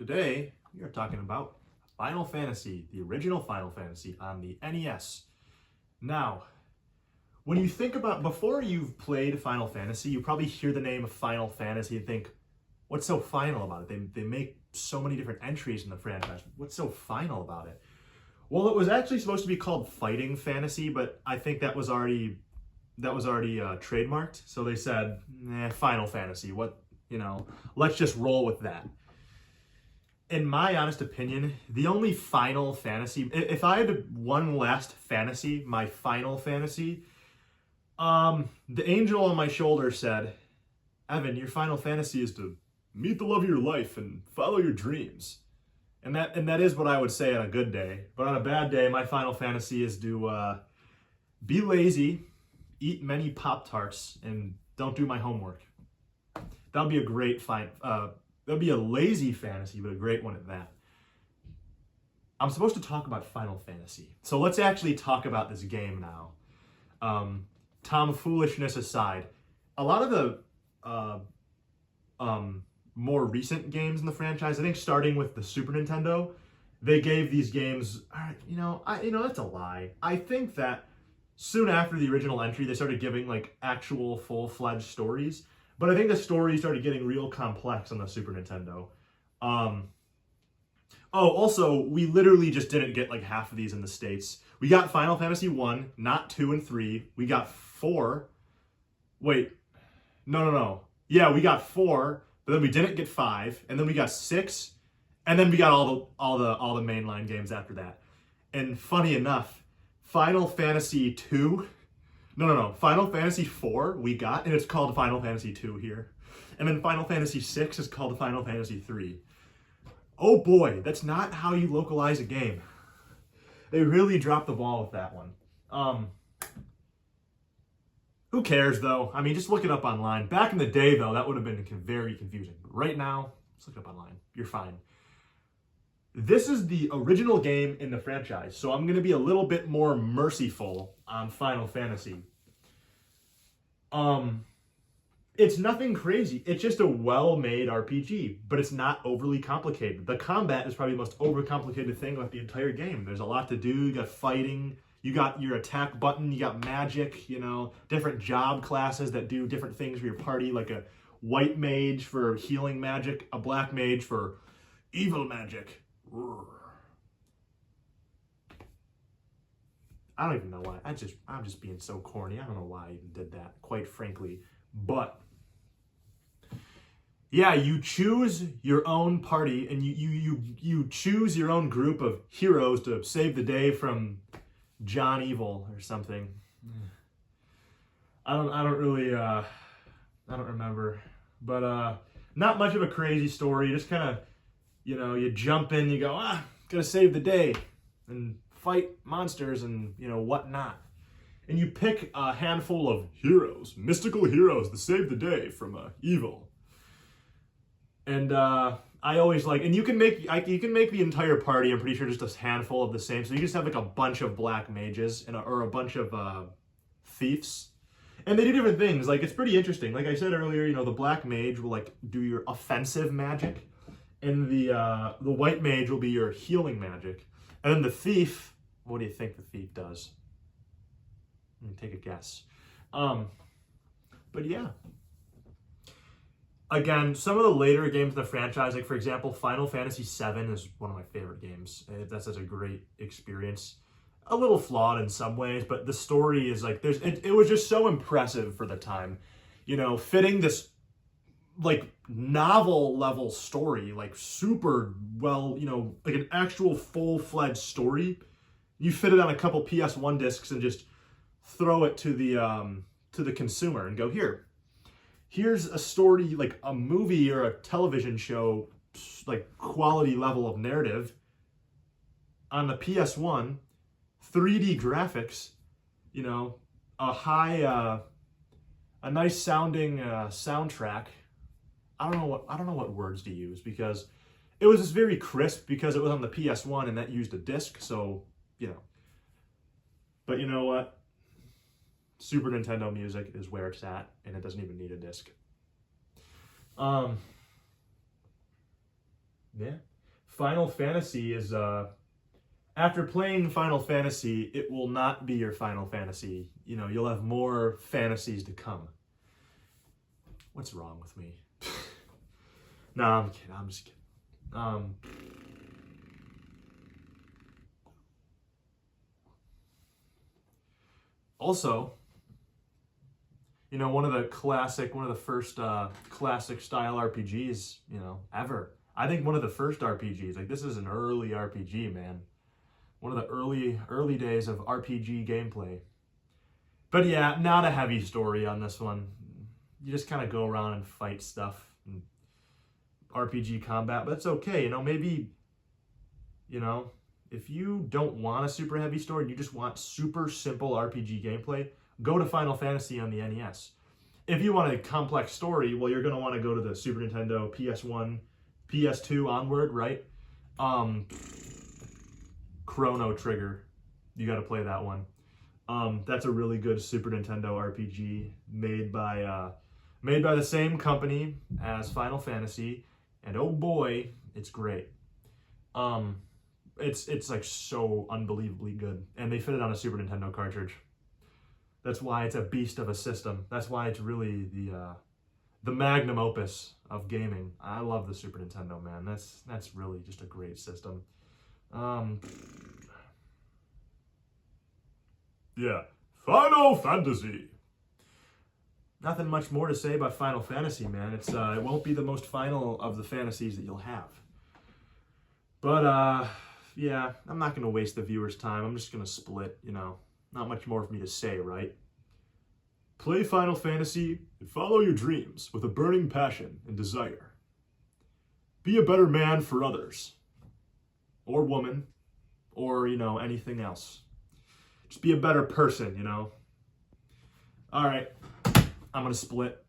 Today, we are talking about Final Fantasy, the original Final Fantasy on the NES. Now, when you think about, before you've played Final Fantasy, you probably hear the name of Final Fantasy and think, what's so final about it? They make so many different entries in the franchise. What's so final about it? Well, it was actually supposed to be called Fighting Fantasy, but I think that was already trademarked. So they said, Final Fantasy. Let's just roll with that. In my honest opinion, the only Final Fantasy, if I had one last fantasy, my Final Fantasy, the angel on my shoulder said, Evan, your Final Fantasy is to meet the love of your life and follow your dreams. And that is what I would say on a good day. But on a bad day, my Final Fantasy is to be lazy, eat many Pop-Tarts, and don't do my homework. That would be a great that'd be a lazy fantasy, but a great one at that. I'm supposed to talk about Final Fantasy. So let's actually talk about this game now. Tomfoolishness aside, a lot of the more recent games in the franchise, I think starting with the Super Nintendo, they gave these games, that's a lie. I think that soon after the original entry, they started giving like actual full-fledged stories. But I think the story started getting real complex on the Super Nintendo. Also, we literally just didn't get like half of these in the States. We got Final Fantasy 1, not 2 and 3. We got 4. Wait, no. Yeah, we got 4, but then we didn't get 5, and then we got 6, and then we got all the mainline games after that. And funny enough, Final Fantasy 2... No. Final Fantasy 4 we got, and it's called Final Fantasy 2 here. And then Final Fantasy 6 is called Final Fantasy 3. Oh boy, that's not how you localize a game. They really dropped the ball with that one. Who cares though? I mean, just look it up online. Back in the day though, that would have been very confusing. But right now, just look it up online. You're fine. This is the original game in the franchise, so I'm going to be a little bit more merciful on Final Fantasy. It's nothing crazy. It's just a well-made RPG, but it's not overly complicated. The combat is probably the most overcomplicated thing about the entire game. There's a lot to do. You got fighting, you got your attack button, you got magic, different job classes that do different things for your party, like a white mage for healing magic, a black mage for evil magic. I don't even know why. I'm just being so corny. I don't know why I even did that, quite frankly. But yeah, you choose your own party and you choose your own group of heroes to save the day from John Evil or something. I don't remember. But not much of a crazy story. Just kind of, you jump in, you go, gotta save the day and fight monsters and, whatnot. And you pick a handful of heroes, mystical heroes to save the day from evil. And I always and you can make the entire party, I'm pretty sure, just a handful of the same. So you just have like a bunch of black mages or a bunch of thieves. And they do different things. Like, it's pretty interesting. Like I said earlier, the black mage will do your offensive magic. And the white mage will be your healing magic. And then the thief, what do you think the thief does? Let me take a guess. But yeah. Again, some of the later games in the franchise, like for example, Final Fantasy VII is one of my favorite games. That's such a great experience. A little flawed in some ways, but the story is it was just so impressive for the time. Fitting this novel level story, super well, like an actual full-fledged story. You fit it on a couple PS1 discs and just throw it to the consumer and go, here's a story, like a movie or a television show, like quality level of narrative on the PS1, 3D graphics, a nice sounding soundtrack. I don't know what words to use, because it was just very crisp because it was on the PS1 and that used a disc, so, But you know what? Super Nintendo music is where it's at, and it doesn't even need a disc. Yeah. Final Fantasy is after playing Final Fantasy, it will not be your Final Fantasy. You know, you'll have more fantasies to come. What's wrong with me? No, I'm kidding. I'm just kidding. Also, you know, one of the first classic style RPGs, you know, ever. I think one of the first RPGs. Like, this is an early RPG, man. One of the early days of RPG gameplay. But yeah, not a heavy story on this one. You just kind of go around and fight stuff and RPG combat, but it's okay. You know, maybe, you know, if you don't want a super heavy story and you just want super simple RPG gameplay, go to Final Fantasy on the NES. If you want a complex story, well, you're going to want to go to the Super Nintendo, PS1, PS2 onward, right? Chrono Trigger. You got to play that one. That's a really good Super Nintendo RPG made by the same company as Final Fantasy, and oh boy, it's great. It's like so unbelievably good, and they fit it on a Super Nintendo cartridge. That's why it's a beast of a system. That's why it's really the magnum opus of gaming. I love the Super Nintendo, man. That's really just a great system. Yeah, Final Fantasy. Nothing much more to say about Final Fantasy, man. It won't be the most final of the fantasies that you'll have. But yeah, I'm not gonna waste the viewers' time. I'm just gonna split. You know, not much more for me to say, right? Play Final Fantasy and follow your dreams with a burning passion and desire. Be a better man for others, or woman, or you know, anything else. Just be a better person, you know? All right, I'm going to split.